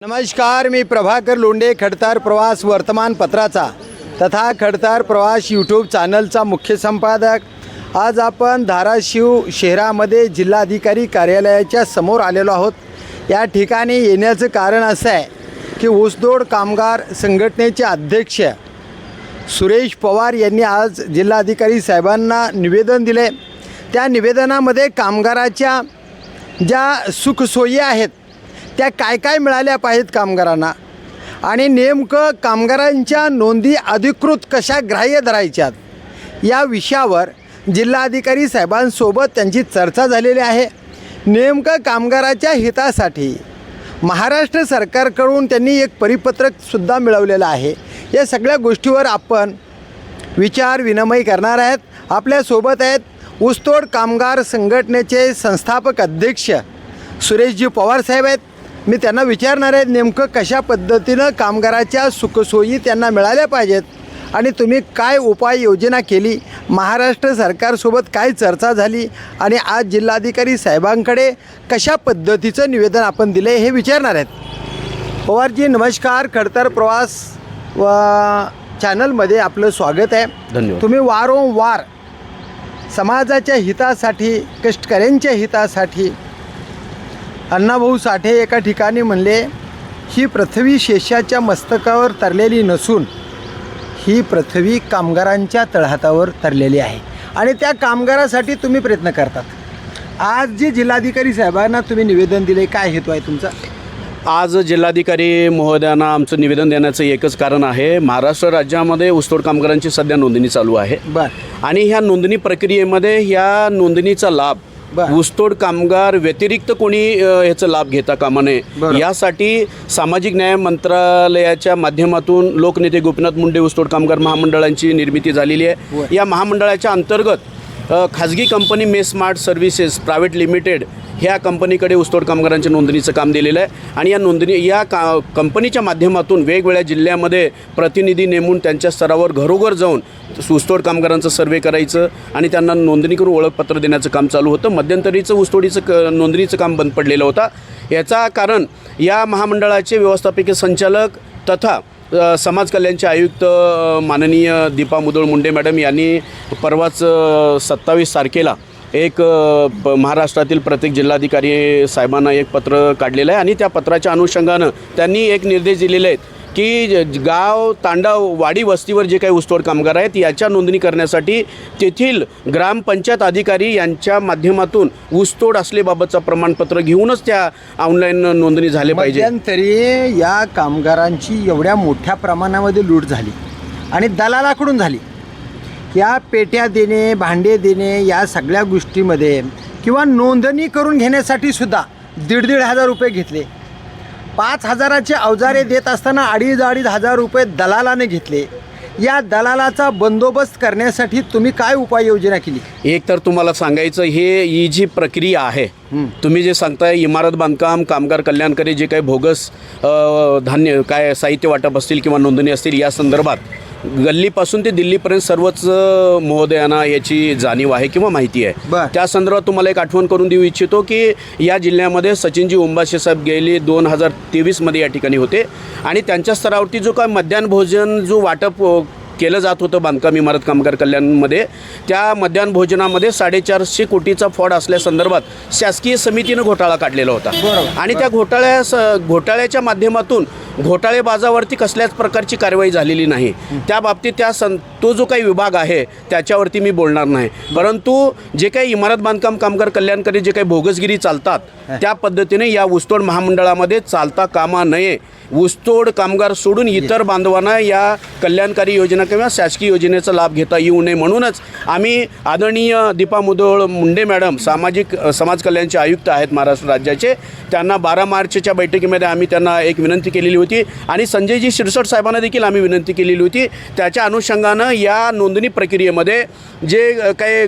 नमस्कार, मी प्रभाकर लोंढे, खडतार प्रवास वर्तमानपत्राचा तथा खडतार प्रवास यूट्यूब चॅनलचा मुख्य संपादक। आज आपण धाराशिव शहरामध्ये जिल्हाधिकारी कार्यालयाच्या समोर आलेलो आहोत। या ठिकाणी येण्याचं कारण असं आहे की ऊसतोड कामगार संघटनेचे अध्यक्ष सुरेश पवार यांनी आज जिल्हाधिकारी साहेबांना निवेदन दिले। त्या निवेदनामध्ये कामगाराच्या ज्या सुखसोयी आहेत त्या काय काय मिळाल्या पाहिजेत कामगारांना आणि नेमकं कामगारांच्या नोंदी अधिकृत कशा ग्राह्य धरायच्यात या विषयावर जिल्हाधिकारी साहेबांसोबत त्यांची चर्चा झालेली आहे। नेमकं कामगाराच्या हितासाठी महाराष्ट्र सरकारकडून त्यांनी एक परिपत्रकसुद्धा मिळवलेलं आहे। या सगळ्या गोष्टीवर आपण विचार विनिमय करणार आहेत। आपल्यासोबत आहेत ऊसतोड कामगार संघटनेचे संस्थापक अध्यक्ष सुरेशजी पवार साहेब आहेत। मी त्यांना विचारणार आहे नेमकं कशा पद्धतीनं कामगाराच्या सुखसोयी त्यांना मिळाल्या पाहिजेत आणि तुम्ही काय उपाययोजना केली, महाराष्ट्र सरकारसोबत काय चर्चा झाली आणि आज जिल्हाधिकारी साहेबांकडे कशा पद्धतीचं निवेदन आपण दिले हे विचारणार आहेत। पवारजी नमस्कार, खडतार प्रवास व चॅनलमध्ये आपलं स्वागत आहे। धन्यवाद। तुम्ही वारंवार समाजाच्या हितासाठी, कष्टकऱ्यांच्या हितासाठी अण्णाभाऊ साठे एका ठिकाणी म्हणले, ही पृथ्वी शेषाच्या मस्तकावर तरलेली नसून ही पृथ्वी कामगारांच्या तळहातावर तरलेली आहे आणि त्या कामगारासाठी तुम्ही प्रयत्न करतात। आज जे जिल्हाधिकारी साहेबांना तुम्ही निवेदन दिले, काय हेतू आहे तुमचा? आज जिल्हाधिकारी महोदयांना आमचं निवेदन देण्याचं एकच कारण आहे, महाराष्ट्र राज्यामध्ये ऊसतोड कामगारांची सध्या नोंदणी चालू आहे आणि ह्या नोंदणी प्रक्रियेमध्ये ह्या नोंदणीचा लाभ ऊसतोड कामगार व्यतिरिक्त कोणी ह्याचा लाभ घेता कामा नये यासाठी सामाजिक न्याय मंत्रालयाच्या माध्यमातून लोकनेते गोपीनाथ मुंडे ऊसतोड कामगार महामंडळांची निर्मिती झालेली आहे। या महामंडळाच्या अंतर्गत खाजगी कंपनी मेस्मार्ट सर्व्हिसेस प्रायव्हेट लिमिटेड ह्या कंपनीकडे ऊसतोड कामगारांच्या नोंदणीचं काम दिलेलं आहे आणि या कंपनीच्या माध्यमातून वेगवेगळ्या जिल्ह्यामध्ये प्रतिनिधी नेमून त्यांच्या स्तरावर घरोघर जाऊन ऊसतोड सर्वे करायचं आणि त्यांना नोंदणी करून ओळखपत्र देण्याचं काम चालू होतं। मध्यंतरीचं ऊसतोडीचं नोंदणीचं काम बंद पडलेलं होतं। याचा कारण या महामंडळाचे व्यवस्थापकीय संचालक तथा समाज कल्याणचे आयुक्त माननीय दीपा मुधोळ मुंडे मॅडम यांनी परवाच 27 तारखेला एक महाराष्ट्रातील प्रत्येक जिल्हाधिकारी साहेबांना एक पत्र काढलेलं आहे आणि त्या पत्राच्या अनुषंगानं त्यांनी एक निर्देश दिलेले आहेत की गाव तांडा वाडी वस्तीवर जे काही ऊसतोड कामगार आहेत याच्या नोंदणी करण्यासाठी तेथील ग्रामपंचायत अधिकारी यांच्या माध्यमातून ऊसतोड असलेबाबतचं प्रमाणपत्र घेऊनच त्या ऑनलाईन नोंदणी झाले पाहिजे। मध्यंतरी या कामगारांची एवढ्या मोठ्या प्रमाणामध्ये लूट झाली आणि दलालाकडून झाली। या पेट्या देणे, भांडे देणे या सगळ्या गोष्टीमध्ये किंवा नोंदणी करून घेण्यासाठी सुद्धा 1,500 रुपये घेतले। 5,000चे अवजारे देत असताना 2,500 रुपये दलालाने घेतले। या दलालाचा बंदोबस्त करण्यासाठी तुम्ही काय उपाययोजना केली? एक तर तुम्हाला सांगायचं, ही जी प्रक्रिया आहे तुम्ही जे सांगताय, इमारत बांधकाम कामगार कल्याणकारी जे काही बोगस धान्य काय साहित्य वाटप असतील किंवा नोंदणी असतील या संदर्भात गल्लीपासून ते दिल्लीपर्यंत सर्वच महोदयांना याची जाणीव आहे किंवा माहिती आहे। त्या संदर्भात तुम्हाला एक आठवण करून देऊ इच्छितो की या जिल्ह्यामध्ये सचिनजी ओंबाशे साहेब गेले 2023मध्ये या ठिकाणी होते आणि त्यांच्या स्तरावरती जो काय मध्याह्न भोजन जो वाटप केलं जात होतं बांधकाम इमारत कामगार कल्याणमध्ये, त्या मध्याह्न भोजनामध्ये 450 कोटीचा फ्रॉड असल्यासंदर्भात शासकीय समितीनं घोटाळा काढलेला होता आणि त्या घोटाळ्याच्या माध्यमातून घोटाळेबाजावरती कसल्याच प्रकारची कारवाई झालेली नाही। त्या बाबतीत तो जो काही विभाग आहे त्याच्यावरती मी बोलणार नाही, परंतु जे काही इमारत बांधकाम कामगार कल्याणकारी जे काही बोगसगिरी चालतात त्या पद्धतीने या ऊसतोड महामंडळामध्ये चालता कामा नये। ऊसतोड कामगार सोडून इतर बांधवांना या कल्याणकारी योजना किंवा शासकीय योजनेचा लाभ घेता येऊ नये म्हणूनच आम्ही आदरणीय दीपा मुधोळ मुंडे मॅडम समाज कल्याणचे आयुक्त आहेत महाराष्ट्र राज्याचे, त्यांना 12 मार्चच्या बैठकीमध्ये आम्ही त्यांना एक विनंती केलेली होती आणि संजयजी शिरसट साहेबांना देखील आम्ही विनंती केलेली होती। त्याच्या अनुषंगानं या नोंदणी प्रक्रियेमध्ये जे काही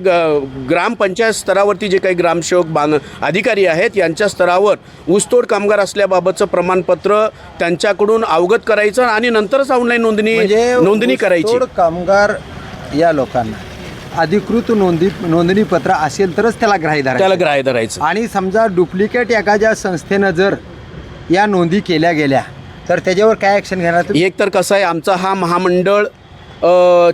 ग्रामपंचायत स्तरावरती जे काही ग्रामसेवक अधिकारी आहेत यांच्या स्तरावर ऊसतोड कामगार असल्याबाबतचं प्रमाणपत्र त्यांच्याकडून अवगत करायचं आणि नंतरच ऑनलाईन नोंदणी करायची। कामगार या लोकांना अधिकृत नोंदणीपत्र असेल तरच त्याला ग्राह्य धरायचं आणि समजा डुप्लिकेट एखाद्या संस्थेनं जर या नोंदी केल्या गेल्या तर त्याच्यावर काय ॲक्शन घेणार तुम्ही? एक तर कसं आहे, आमचा हा महामंडळ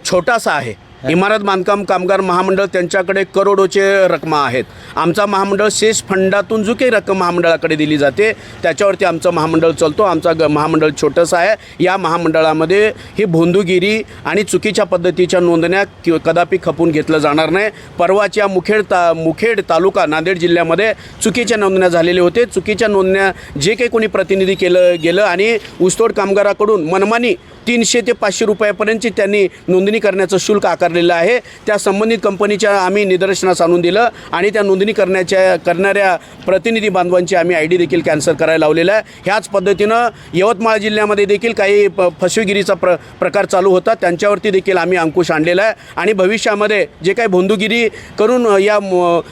छोटासा आहे. इमारत बांधकाम कामगार महामंडळ त्यांच्याकडे करोडोचे रकमा आहेत. आमचा महामंडळ शेष फंडातून जो काही रक्कम महामंडळाकडे दिली जाते त्याच्यावरती आमचं महामंडळ चालतो. आमचा महामंडळ छोटंसं आहे. या महामंडळामध्ये ही भोंदूगिरी आणि चुकीच्या पद्धतीच्या नोंदण्या कदापि खपून घेतलं जाणार नाही. परवाच्या मुखेड तालुका नांदेड जिल्ह्यामध्ये चुकीच्या नोंदण्या झालेल्या होते. चुकीच्या नोंदण्या जे काही कोणी प्रतिनिधी गेलं आणि ऊसतोड कामगाराकडून मनमानी 300 ते 500 रुपयापर्यंतची त्यांनी नोंदणी करण्याचं शुल्क आकारलेलं आहे. त्या संबंधित कंपनीच्या आम्ही निदर्शनास आणून दिलं आणि त्या नोंदणी करणाऱ्या प्रतिनिधी बांधवांची आम्ही ID देखील कॅन्सल करायला लावलेला आहे. ह्याच पद्धतीनं यवतमाळ जिल्ह्यामध्ये देखील काही फसवेगिरीचा प्रकार चालू होता. त्यांच्यावरती देखील आम्ही अंकुश आणलेला आहे आणि भविष्यामध्ये जे काही भोंदूगिरी करून या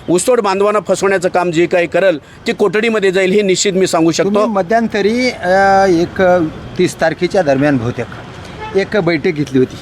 ऊसतोड बांधवांना फसवण्याचं काम जे काही करेल ते कोठडीमध्ये जाईल हे निश्चित मी सांगू शकतो. मध्यंतरी एक 30 तारखेच्या दरम्यान बहुतेक एक बैठक घेतली होती,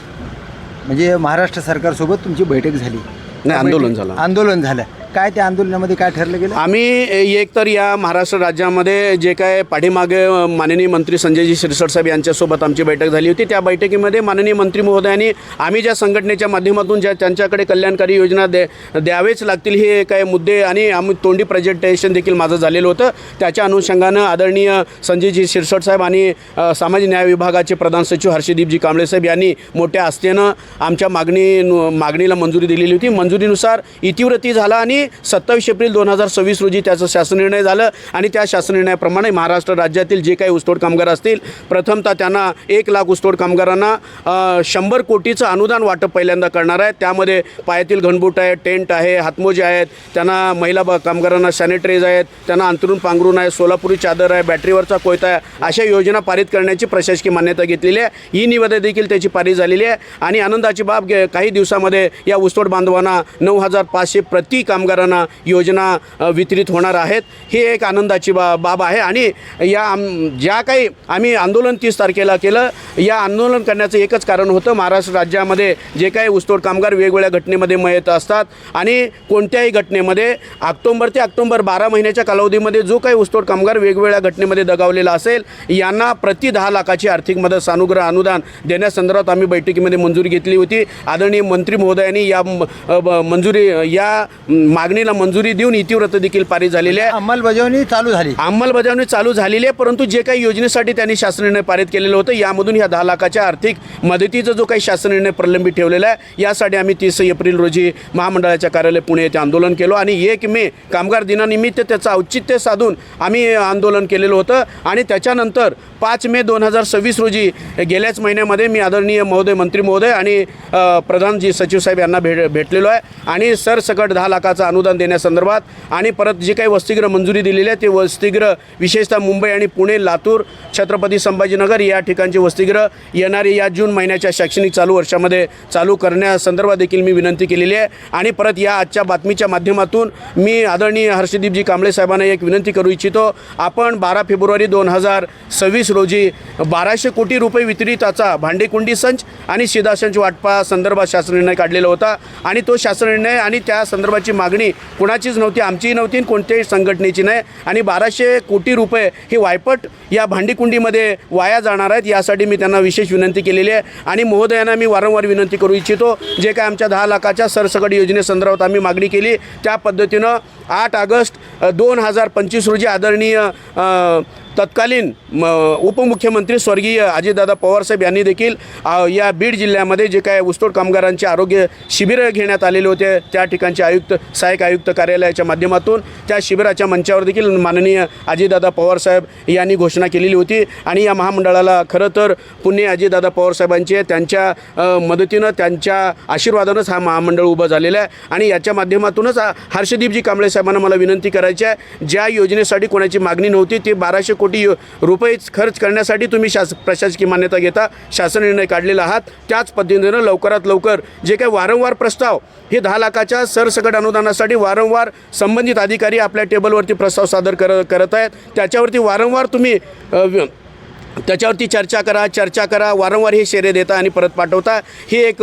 म्हणजे महाराष्ट्र सरकारसोबत तुमची बैठक झाली. नाही, आंदोलन झालं. काय त्या आंदोलनामध्ये काय ठरलं गेलं? आम्ही एक तर या महाराष्ट्र राज्यामध्ये जे काय पाठीमागे माननीय मंत्री संजयजी शिरसाट साहेब यांच्यासोबत आमची बैठक झाली होती. त्या बैठकीमध्ये माननीय मंत्री महोदयांनी आम्ही ज्या संघटनेच्या माध्यमातून ज्या त्यांच्याकडे कल्याणकारी योजना द्यावेच लागतील हे काही मुद्दे आणि आम्ही तोंडी प्रेझेंटेशन देखील माझं झालेलं होतं. त्याच्या अनुषंगानं आदरणीय संजयजी शिरसाट साहेब आणि सामाजिक न्याय विभागाचे प्रधान सचिव हर्षदीपजी कांबळे साहेब यांनी मोठ्या आस्थेनं आमच्या मागणीला मंजुरी दिलेली होती. मंजुरीनुसार इतिवृत्ती झाला आणि 27 एप्रिल 2026 रोजी त्याचं शासन निर्णय झालं आणि त्या शासन निर्णयाप्रमाणे महाराष्ट्र राज्यातील जे काही ऊसतोड कामगार असतील प्रथमतः त्यांना 1 लाख ऊसतोड कामगारांना 100 कोटीचं अनुदान वाटप पहिल्यांदा करणार आहे. त्यामध्ये पायातील घनबूट आहे, टेंट आहे, हातमोजे आहेत, त्यांना महिला कामगारांना सॅनिटरीज आहेत, त्यांना अंथरूण पांघरूण आहे, सोलापुरी चादर आहे, बॅटरीवरचा कोयता आहे, अशा योजना पारित करण्याची प्रशासकीय मान्यता घेतलेली आहे. ही निविदा देखील त्याची पारित झालेली आहे आणि आनंदाची बाब काही दिवसामध्ये या ऊसतोड बांधवांना 9,500 प्रति कामगारांना योजना वितरित होणार आहेत. ही एक आनंदाची बाब आहे आणि ज्या काही आम्ही आंदोलन 30 तारखेला केलं, या आंदोलन करण्याचं एकच कारण होतं, महाराष्ट्र राज्यामध्ये जे काही ऊसतोड कामगार वेगवेगळ्या घटनेमध्ये मयत असतात आणि कोणत्याही घटनेमध्ये ऑक्टोबर ते ऑक्टोबर 12 महिन्याच्या कालावधीमध्ये जो काही ऊसतोड कामगार वेगवेगळ्या घटनेमध्ये दगावलेला असेल यांना प्रति 10 लाखाची आर्थिक मदत सानुग्रह अनुदान देण्यासंदर्भात आम्ही बैठकीमध्ये मंजुरी घेतली होती. आदरणीय मंत्री महोदयांनी या मागणीला मंजुरी देऊन इतिवृत्त देखील पारित झालेली आहे. अंमलबजावणी चालू झालेली आहे. परंतु जे काही योजनेसाठी त्यांनी शासन निर्णय पारित केलेलं होतं यामधून ह्या 10 लाखाच्या आर्थिक मदतीचा जो काही शासन निर्णय प्रलंबित ठेवलेला आहे यासाठी आम्ही 30 एप्रिल रोजी महामंडळाच्या कार्यालय पुणे येथे आंदोलन केलं आणि 1 मे कामगार दिनानिमित्त त्याचं औचित्य साधून आम्ही आंदोलन केलेलं होतं आणि त्याच्यानंतर 5 मे 2026 रोजी गेल्याच महिन्यामध्ये मी आदरणीय मंत्री महोदय आणि प्रधान सचिव साहेब यांना भेटलेलो आहे आणि सरसकट 10 लाखाचं अनुदान देण्यासंदर्भात आणि परत जे काही वसतिगृह मंजुरी दिलेली आहे ते वसतिगृह विशेषतः मुंबई आणि पुणे, लातूर, छत्रपती संभाजीनगर या ठिकाणचे वसतिगृह येणारे या जून महिन्याच्या शैक्षणिक चालू वर्षामध्ये चालू करण्यासंदर्भात देखील मी विनंती केलेली आहे. आणि परत या आजच्या बातमीच्या माध्यमातून मी आदरणीय हर्षदीपजी कांबळे साहेबांना एक विनंती करू इच्छितो. आपण 12 फेब्रुवारी 2026 रोजी 1200 कोटी रुपये वितरिताचा भांडेकुंडी संच आणि शिधा संच वाटपा संदर्भात शासन निर्णय काढलेला होता आणि तो शासन निर्णय आणि त्या संदर्भाची मागणी कुणाचीच नव्हती, आमचीही नव्हती आणि कोणत्याही संघटनेची नाही आणि 1200 कोटी रुपये ही वायपट या भांडीकुंडीमध्ये वाया जाणार आहेत यासाठी मी त्यांना विशेष विनंती केलेली आहे. आणि महोदयांना मी वारंवार विनंती करू इच्छितो, जे काय आमच्या 10 लाखाच्या सरसकट योजनेसंदर्भात आम्ही मागणी केली त्या पद्धतीनं 8 ऑगस्ट 2025 रोजी आदरणीय तत्कालीन उपमुख्यमंत्री स्वर्गीय अजितदादा पवारसाहेब यांनी देखील या बीड जिल्ह्यामध्ये जे काय ऊसतोड कामगारांचे आरोग्य शिबिरं घेण्यात आलेले होते त्या ठिकाणचे सहाय्यक आयुक्त कार्यालयाच्या माध्यमातून त्या शिबिराच्या मंचावर देखील माननीय अजितदादा पवारसाहेब यांनी घोषणा केलेली होती. आणि या महामंडळाला खरं तर पुणे अजितदादा पवारसाहेबांचे त्यांच्या मदतीनं त्यांच्या आशीर्वादानंच हा महामंडळ उभं झालेलं आहे. आणि याच्या माध्यमातूनच हर्षदीपजी कांबळे साहेबांना मला विनंती करायची आहे, ज्या योजनेसाठी कोणाची मागणी नव्हती ते 1200 कोटी रुपये खर्च करण्यासाठी तुम्ही प्रशासकीय मान्यता घेता शासन निर्णय काढलेला आहात. त्याच पद्धतीनं लवकरात लवकर जे काही वारंवार प्रस्ताव हे 10 लाखाच्या सरसकट अनुदानासाठी वारंवार संबंधित अधिकारी आपल्या टेबलवरती प्रस्ताव सादर करत आहेत त्याच्यावरती वारंवार तुम्ही त्याच्यावरती चर्चा करा वारंवार हे शेरे देता आणि परत पाठवता. ही एक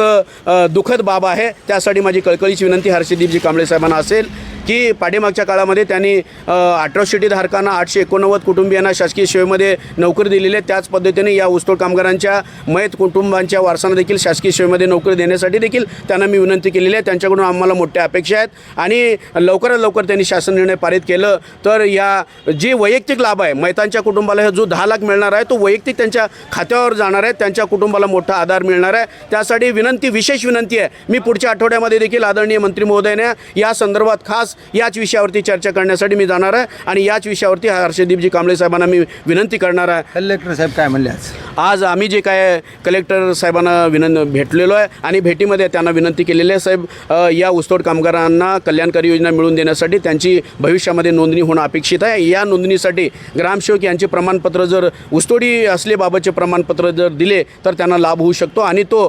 दुःखद बाब आहे. त्यासाठी माझी कळकळीची विनंती हर्षदीपजी कांबळे साहेबांना असेल की पाठीमागच्या काळामध्ये त्यांनी अॅट्रॉसिटी धारकांना 889 कुटुंबियांना शासकीय सेवेमध्ये नोकरी दिलेली आहे. त्याच पद्धतीने या ऊसतोड कामगारांच्या मयत कुटुंबांच्या वारसांना देखील शासकीय सेवेमध्ये नोकरी देण्यासाठी देखील त्यांना मी विनंती केलेली आहे. त्यांच्याकडून आम्हाला मोठ्या अपेक्षा आहेत आणि लवकरात लवकर त्यांनी शासन निर्णय पारित केलं तर या जे वैयक्तिक लाभ आहे मयतांच्या कुटुंबाला जो 10 लाख मिळणार आहे तो वैयक्तिक त्यांच्या खात्यावर जाणार आहे. त्यांच्या कुटुंबाला मोठा आधार मिळणार आहे. त्यासाठी विशेष विनंती आहे. मी पुढच्या आठवड्यामध्ये देखील आदरणीय मंत्री महोदयाने या संदर्भात खास याच विषयावरती चर्चा करण्यासाठी मी जाणार आहे आणि याच विषयावरती हर्षदीपजी कांबळे साहेबांना मी विनंती करणार आहे. कलेक्टर साहेब काय म्हणले आज आम्ही जे काय कलेक्टर साहेबांना भेटलेलो आहे आणि भेटीमध्ये त्यांना विनंती केलेली आहे. साहेब, या ऊसतोड कामगारांना कल्याणकारी योजना मिळवून देण्यासाठी त्यांची भविष्यामध्ये नोंदणी होणं अपेक्षित आहे. या नोंदणीसाठी ग्रामसेवक यांचे प्रमाणपत्र जर ऊसतोडी असलेबाबतचे प्रमाणपत्र जर दिले तर त्यांना लाभ होऊ शकतो आणि तो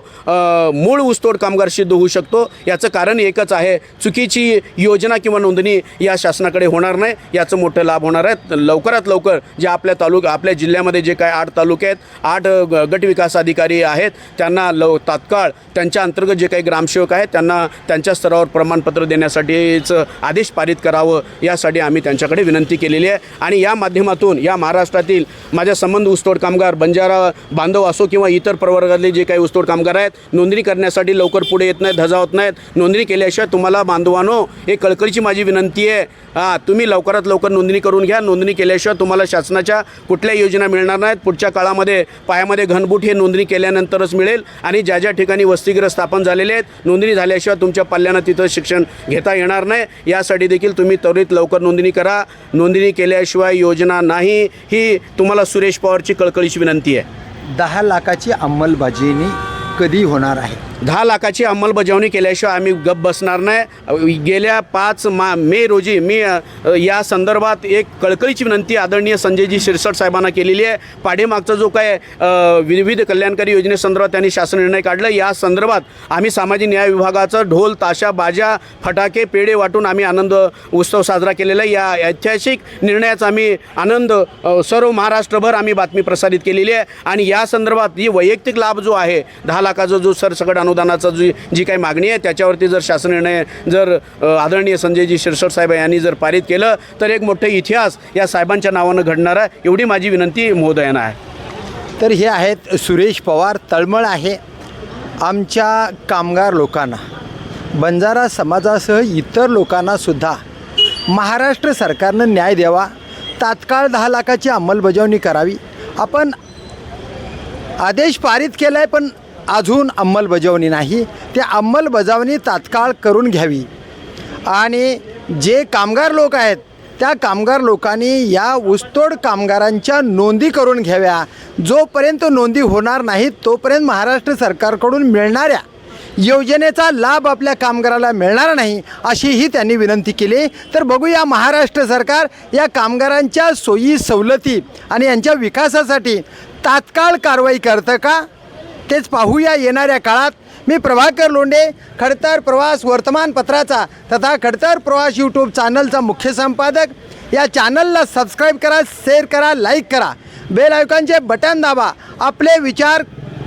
मूळ ऊसतोड कामगार सिद्ध होऊ शकतो. याचं कारण एकच आहे, चुकीची योजना किंवा नोंदणी या शासनाकडे होणार नाही. याचं मोठं लाभ होणार आहे. लवकरात लवकर जे आपल्या जिल्ह्यामध्ये जे काय 8 तालुके आहेत, 8 गट विकास अधिकारी आहेत, त्यांना तात्काळ त्यांच्या अंतर्गत जे काही ग्रामसेवक आहेत त्यांना त्यांच्या स्तरावर प्रमाणपत्र देण्यासाठीचं आदेश पारित करावं यासाठी आम्ही त्यांच्याकडे विनंती केलेली आहे. आणि या माध्यमातून या महाराष्ट्रातील माझ्या संबंध ऊसतोड कामगार बंजारा बांधव असो किंवा इतर प्रवर्गातले जे काही ऊसतोड कामगार आहेत, नोंदणी करण्यासाठी लवकर पुढे येत नाहीत, धजावत नाहीत. नोंदणी केल्याशिवाय तुम्हाला बांधवानो एक कळकळीची माझी विनंती आहे, तुम्ही लवकरात लवकर नोंदणी करून घ्या. नोंदणी केल्याशिवाय तुम्हाला शासनाच्या कुठल्या योजना मिळणार नाहीत. पुढच्या काळामध्ये पायामध्ये घनबूट हे नोंदणी केल्यानंतरच मिळेल आणि ज्या ज्या ठिकाणी वसतिगृह स्थापन झालेले आहेत, नोंदणी झाल्याशिवाय तुमच्या पल्ल्यानं तिथं शिक्षण घेता येणार नाही. यासाठी देखील तुम्ही त्वरित लवकर नोंदणी करा. नोंदणी केल्याशिवाय योजना नाही, ही तुम्हाला सुरेश पवारची कळकळीची विनंती आहे. 10 लाखाची अंमलबजावणी कधी होणार आहे? 10 लाखाची अंमलबजावणी केल्याशिवाय आम्ही गप्प बसणार नाही. गेल्या 5 मे रोजी मी या संदर्भात एक कळकळीची विनंती आदरणीय संजयजी शिरसाट साहेबांना केलेली आहे. पाठीमागचा जो काय विविध कल्याणकारी योजनेसंदर्भात त्यांनी शासन निर्णय काढला, या संदर्भात आम्ही सामाजिक न्याय विभागाचं ढोल ताशा बाजा फटाके पेढे वाटून आम्ही आनंद उत्सव साजरा केलेला आहे. या ऐतिहासिक निर्णयाचा आम्ही आनंद सर्व महाराष्ट्रभर आम्ही बातमी प्रसारित केलेली आहे. आणि या संदर्भात ही वैयक्तिक लाभ जो आहे 10 लाखाचा जो सरसकट अनुदानाचा जी काही मागणी आहे त्याच्यावरती जर शासन निर्णय जर आदरणीय संजयजी शिरसाट साहेब यांनी जर पारित केलं तर एक मोठा इतिहास या साहेबांच्या नावानं घडणार आहे, एवढी माझी विनंती महोदयांना आहे. तर हे आहेत सुरेश पवार. तळमळ आहे आमच्या कामगार लोकांना, बंजारा समाजासह इतर लोकांनासुद्धा महाराष्ट्र सरकारनं न्याय द्यावा, तात्काळ 10 लाखाची अंमलबजावणी करावी. आपण आदेश पारित केला आहे पण अजून अंमलबजावणी नाही. ते अंमलबजावणी तात्काळ करून घ्यावी आणि जे कामगार लोक आहेत त्या कामगार लोकांनी या ऊसतोड कामगारांच्या नोंदी करून घ्याव्या. जोपर्यंत नोंदी होणार नाहीत तोपर्यंत महाराष्ट्र सरकारकडून मिळणाऱ्या योजनेचा लाभ आपल्या कामगाराला मिळणार नाही, अशीही त्यांनी विनंती केली. तर बघूया महाराष्ट्र सरकार या कामगारांच्या सोयी सवलती आणि यांच्या विकासासाठी तात्काळ कारवाई करतं का, तेच पाहूया येणाऱ्या काळात. मी प्रभाकर लोंढे, खडतर प्रवास वर्तमानपत्राचा तथा खडतर प्रवास यूट्यूब चॅनलचा मुख्य संपादक. या चॅनलला सबस्क्राईब करा, शेअर करा, लाईक करा, बेल आयकॉनचे बटन दाबा. आपले विचार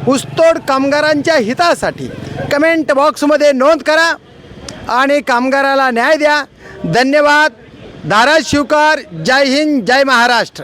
ऊसतोड कामगारांच्या हितासाठी कमेंट बॉक्समध्ये नोंद करा आणि कामगाराला न्याय द्या. धन्यवाद. धाराशिवकर. जय हिंद, जय महाराष्ट्र.